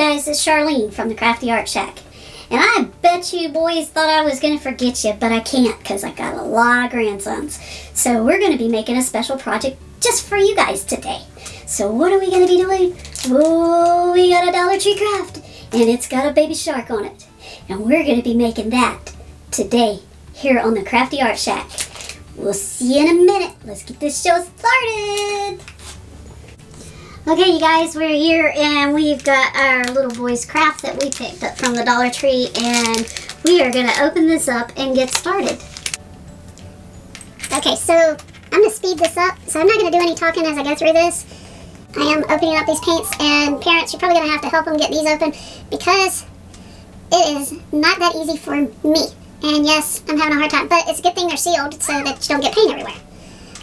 guys, it's Charlene from the Crafty Art Shack. And I bet you boys thought I was going to forget you, but I can't because I got a lot of grandsons. So we're going to be making a special project just for you guys today. So what are we going to be doing? Oh, we got a Dollar Tree craft, and it's got a baby shark on it. And we're going to be making that today here on the Crafty Art Shack. We'll see you in a minute. Let's get this show started. Okay, you guys, we're here and we've got our little boy's craft that we picked up from the Dollar Tree, and we are going to open this up and get started. Okay, so I'm going to speed this up, so I'm not going to do any talking as I go through this. I am opening up these paints, and parents, you're probably going to have to help them get these open because it is not that easy for me. And yes, I'm having a hard time, but it's a good thing they're sealed so that you don't get paint everywhere.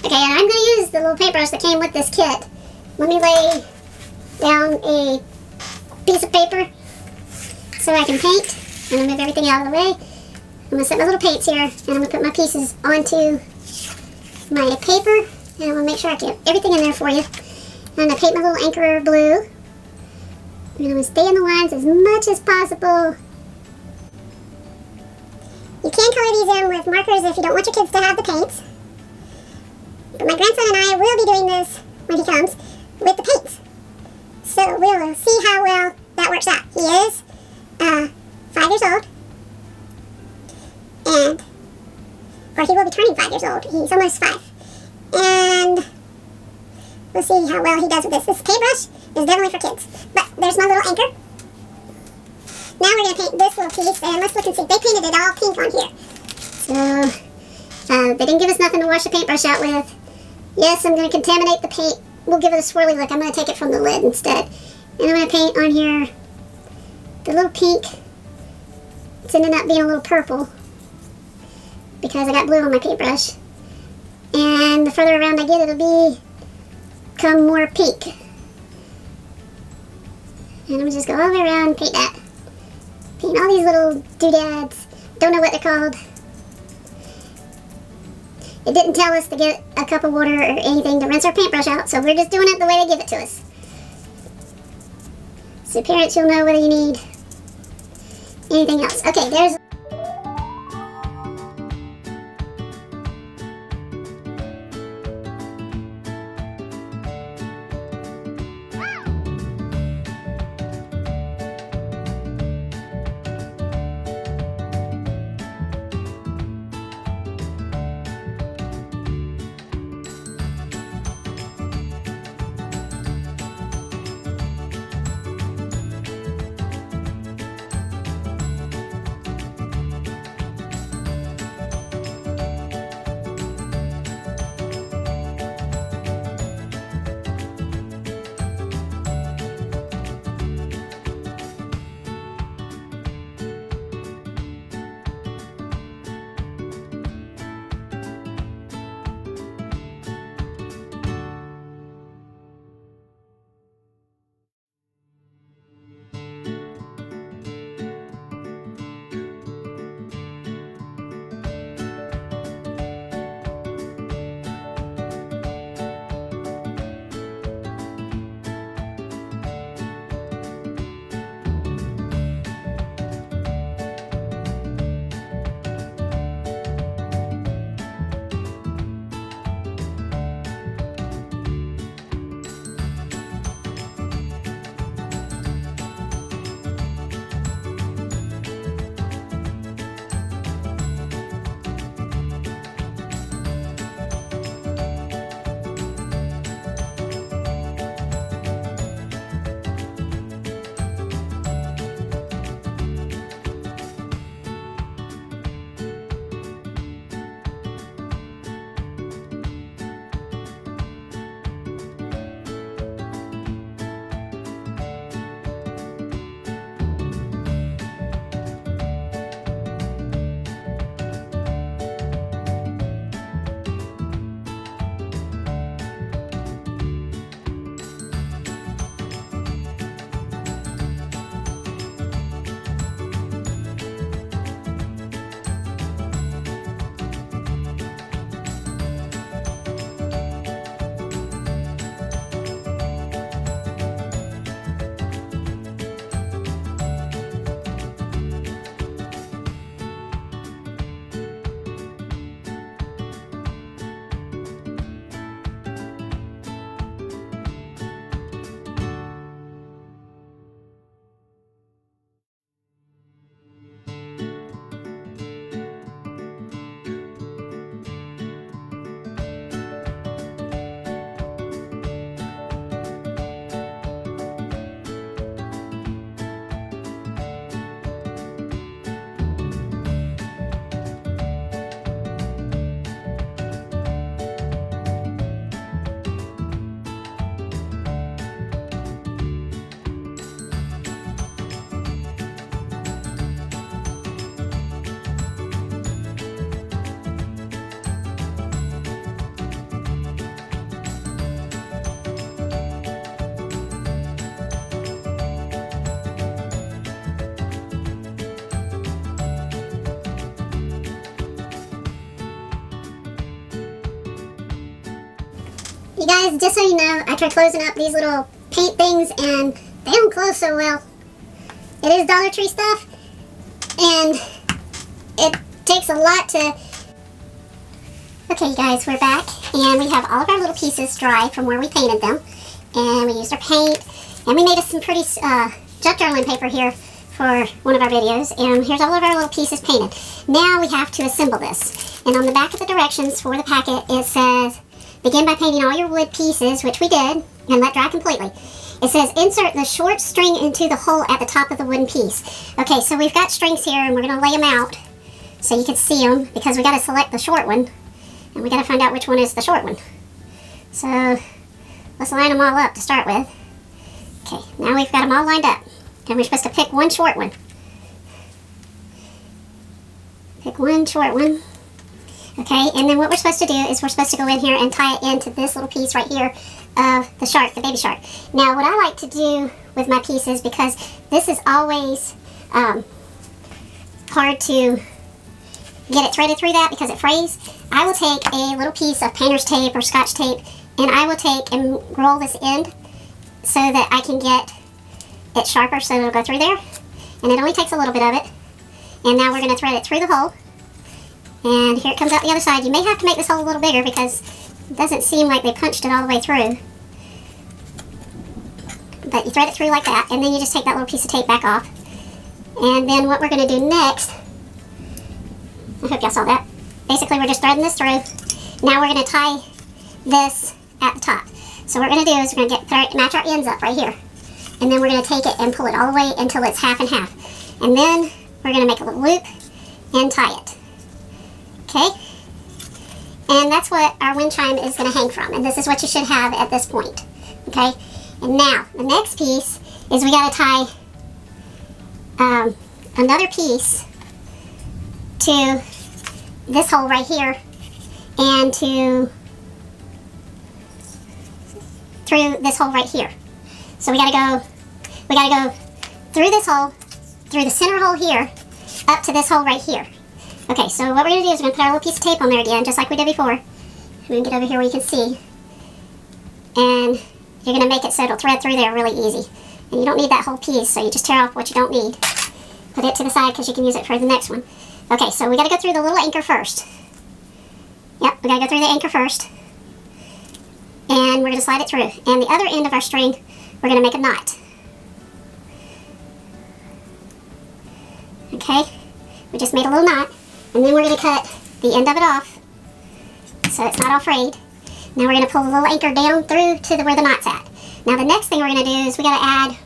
Okay, and I'm going to use the little paintbrush that came with this kit. Let me lay down a piece of paper so I can paint. I'm going to move everything out of the way. I'm going to set my little paints here, and I'm going to put my pieces onto my paper, and I'm going to make sure I get everything in there for you. I'm going to paint my little anchor blue, and I'm going to stay in the lines as much as possible. You can color these in with markers if you don't want your kids to have the paints. But my grandson and I will be doing this when he comes with the paints. So we'll see how well that works out. He is 5 years old. Or he will be turning 5 years old. He's almost 5. And we'll see how well he does with this. This paintbrush is definitely for kids. But there's my little anchor. Now we're going to paint this little piece, and let's look and see. They painted it all pink on here. So, they didn't give us nothing to wash the paintbrush out with. Yes, I'm going to contaminate the paint. We'll give it a swirly look. I'm going to take it from the lid instead. And I'm going to paint on here the little pink. It's ended up being a little purple because I got blue on my paintbrush. And the further around I get, it'll become more pink. And I'm going to just go all the way around and paint that. Paint all these little doodads. Don't know what they're called. It didn't tell us to get a cup of water or anything to rinse our paintbrush out, so we're just doing it the way they give it to us. So parents, you'll know whether you need anything else. Okay, there's... You guys, just so you know, I tried closing up these little paint things and they don't close so well. It is Dollar Tree stuff and it takes a lot to... Okay, you guys, we're back and we have all of our little pieces dry from where we painted them. And we used our paint and we made us some pretty junk journaling paper here for one of our videos. And here's all of our little pieces painted. Now we have to assemble this. And on the back of the directions for the packet, it says, begin by painting all your wood pieces, which we did, and let dry completely. It says, insert the short string into the hole at the top of the wooden piece. Okay, so we've got strings here, and we're going to lay them out so you can see them, because we got to select the short one, and we got to find out which one is the short one. So let's line them all up to start with. Okay, now we've got them all lined up, and we're supposed to pick one short one. Pick one short one. Okay, and then what we're supposed to do is we're supposed to go in here and tie it into this little piece right here of the shark, the baby shark. Now, what I like to do with my pieces, because this is always hard to get it threaded through that because it frays, I will take a little piece of painter's tape or scotch tape, and I will take and roll this end so that I can get it sharper so it'll go through there. And it only takes a little bit of it. And now we're going to thread it through the hole. And here it comes out the other side. You may have to make this hole a little bigger because it doesn't seem like they punched it all the way through. But you thread it through like that, and then you just take that little piece of tape back off. And then what we're going to do next, I hope y'all saw that. Basically, we're just threading this through. Now we're going to tie this at the top. So what we're going to do is we're going to match our ends up right here. And then we're going to take it and pull it all the way until it's half and half. And then we're going to make a little loop and tie it. Okay? And that's what our wind chime is going to hang from. And this is what you should have at this point. Okay? And now, the next piece is we got to tie another piece to this hole right here and to through this hole right here. So we got to go through this hole, through the center hole here, up to this hole right here. Okay, so what we're going to do is we're going to put our little piece of tape on there again, just like we did before. I'm going to get over here where you can see. And you're going to make it so it'll thread through there really easy. And you don't need that whole piece, so you just tear off what you don't need. Put it to the side because you can use it for the next one. Okay, so we got to go through the little anchor first. Yep, we got to go through the anchor first. And we're going to slide it through. And the other end of our string, we're going to make a knot. Okay, we just made a little knot. And then we're going to cut the end of it off so it's not all frayed. Now we're going to pull the little anchor down through to where the knot's at. Now the next thing we're going to do is we got to add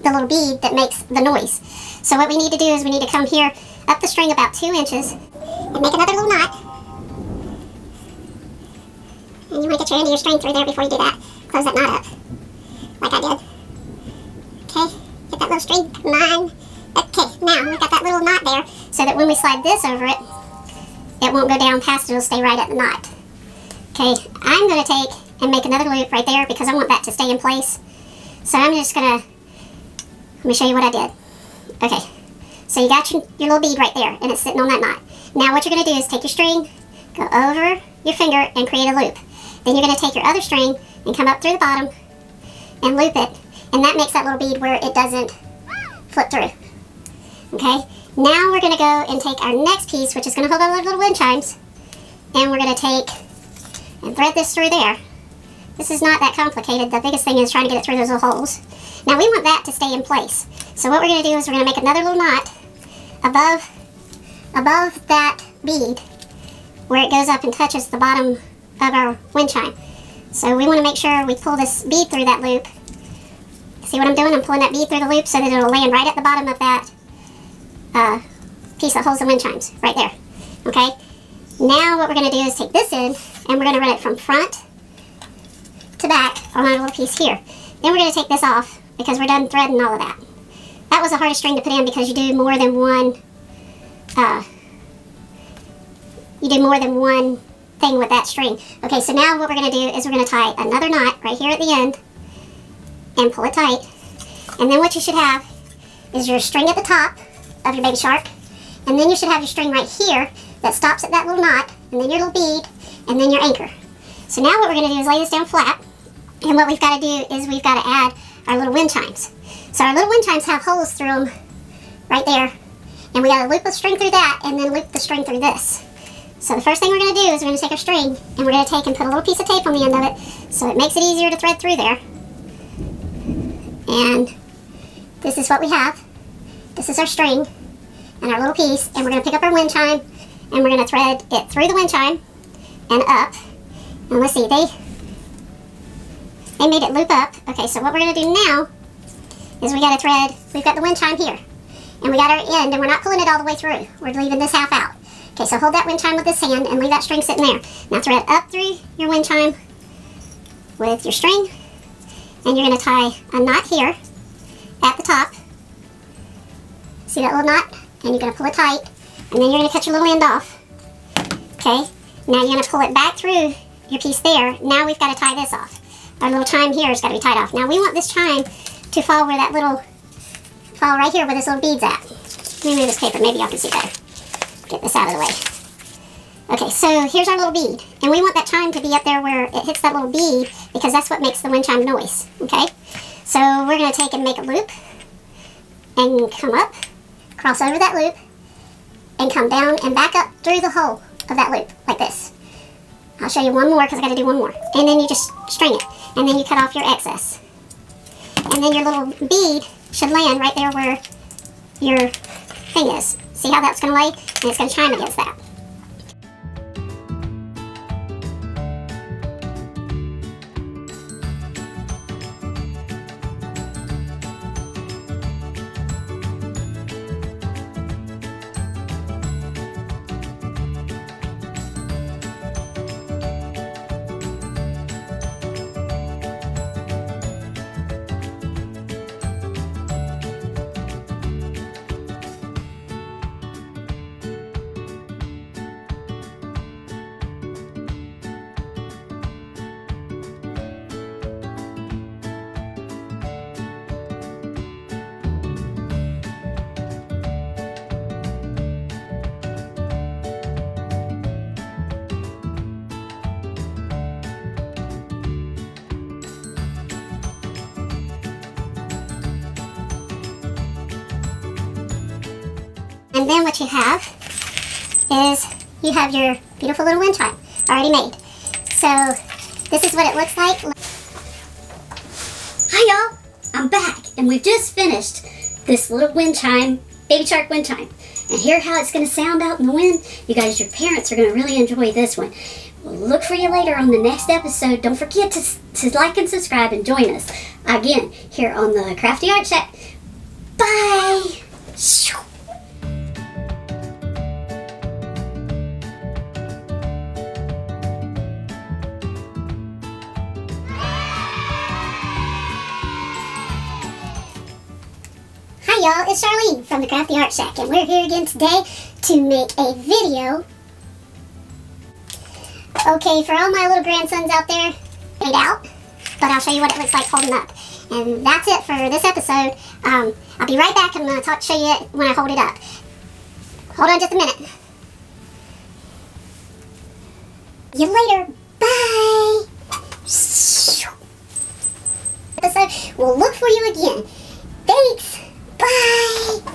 the little bead that makes the noise. So what we need to do is we need to come here up the string about 2 inches and make another little knot. And you want to get your end of your string through there before you do that. Close that knot up, like I did. Okay, get that little string, come on. Okay, now we've got that little knot there so that when we slide this over it, it won't go down past it, it'll stay right at the knot. Okay, I'm going to take and make another loop right there because I want that to stay in place. So I'm just going to, let me show you what I did. Okay, so you got your little bead right there and it's sitting on that knot. Now what you're going to do is take your string, go over your finger and create a loop. Then you're going to take your other string and come up through the bottom and loop it. And that makes that little bead where it doesn't flip through. Okay, now we're going to go and take our next piece, which is going to hold our little wind chimes, and we're going to take and thread this through there. This is not that complicated. The biggest thing is trying to get it through those little holes. Now we want that to stay in place. So what we're going to do is we're going to make another little knot above that bead where it goes up and touches the bottom of our wind chime. So we want to make sure we pull this bead through that loop. See what I'm doing? I'm pulling that bead through the loop so that it'll land right at the bottom of that piece that holds the wind chimes, right there. Okay? Now what we're going to do is take this in, and we're going to run it from front to back on our little piece here. Then we're going to take this off because we're done threading all of that. That was the hardest string to put in because you do more than one thing with that string. Okay, so now what we're going to do is we're going to tie another knot right here at the end and pull it tight. And then what you should have is your string at the top of your baby shark, and then you should have your string right here that stops at that little knot, and then your little bead, and then your anchor. So now what we're going to do is lay this down flat. And what we've got to do is we've got to add our little wind chimes. So our little wind chimes have holes through them right there. And we got to loop the string through that and then loop the string through this. So the first thing we're going to do is we're going to take our string and we're going to take and put a little piece of tape on the end of it so it makes it easier to thread through there. And this is what we have. This is our string and our little piece, and we're going to pick up our wind chime and we're going to thread it through the wind chime and up. And let's see, they made it loop up. Okay, so what we're going to do now is we got to thread, we've got the wind chime here and we got our end, and we're not pulling it all the way through. We're leaving this half out. Okay, so hold that wind chime with this hand and leave that string sitting there. Now thread up through your wind chime with your string, and you're going to tie a knot here at the top. See that little knot? And you're going to pull it tight, and then you're going to cut your little end off. Okay, now you're going to pull it back through your piece there. Now we've got to tie this off. Our little chime here has got to be tied off. Now we want this chime to fall where that little, fall right here where this little bead's at. Let me move this paper, maybe y'all can see better. Get this out of the way. Okay, so here's our little bead, and we want that chime to be up there where it hits that little bead because that's what makes the wind chime noise, okay? So we're going to take and make a loop and come up, cross over that loop, and come down and back up through the hole of that loop, like this. I'll show you one more because I got to do one more. And then you just string it, and then you cut off your excess. And then your little bead should land right there where your thing is. See how that's going to lay? And it's going to chime against that. And then what you have is you have your beautiful little wind chime already made. So this is what it looks like. Hi y'all, I'm back and we've just finished this little wind chime, baby shark wind chime. And hear how it's going to sound out in the wind? You guys, your parents are going to really enjoy this one. We'll look for you later on the next episode. Don't forget to like and subscribe and join us again here on the Crafty Art Shack. Bye! Hi y'all, it's Charlene from the Crafty Art Shack, and we're here again today to make a video. Okay, for all my little grandsons out there, made out, but I'll show you what it looks like holding up. And that's it for this episode. I'll be right back and I'm going to show you it when I hold it up. Hold on just a minute. See you later. Bye. Episode, we'll look for you again. Thanks. Bye!